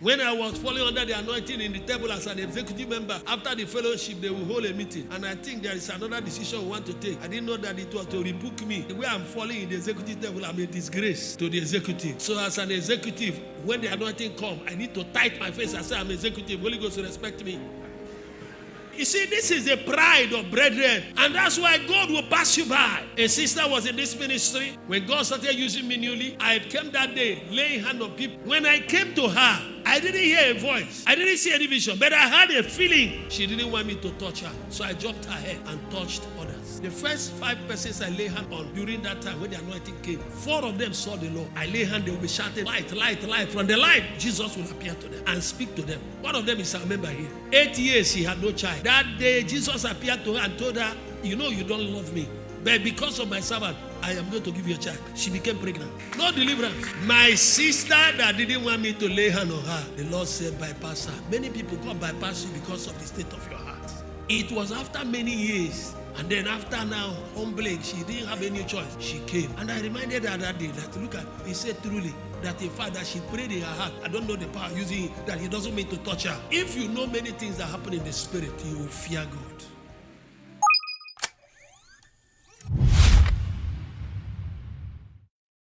When I was falling under the anointing in the table as an executive member, after the fellowship, they will hold a meeting. And I think there is another decision we want to take. I didn't know that it was to rebuke me. The way I'm falling in the executive table, I'm a disgrace to the executive. So as an executive, when the anointing comes, I need to tight my face and say, I'm executive. Holy Ghost will respect me. You see, this is the pride of brethren. And that's why God will pass you by. A sister was in this ministry. When God started using me newly, I came that day laying hand on people. When I came to her, I didn't hear a voice. I didn't see any vision. But I had a feeling she didn't want me to touch her. So I jumped her head and touched others. The first 5 persons I lay hand on during that time when the anointing came, 4 of them saw the Lord. I lay hand, they will be shouting, light, light, light. From the light, Jesus will appear to them and speak to them. One of them is our member here. 8 years she had no child. That day, Jesus appeared to her and told her, you know you don't love me, but because of my servant, I am going to give you a child. She became pregnant. No deliverance. My sister that didn't want me to lay hand on her, the Lord said, bypass her. Many people God bypass you because of the state of your heart. It was after many years. And then after now, humbling, she didn't have any choice. She came. And I reminded her that day that, look at, he said truly, that a father, she prayed in her heart. I don't know the power using it, that he doesn't mean to touch her. If you know many things that happen in the spirit, you will fear God.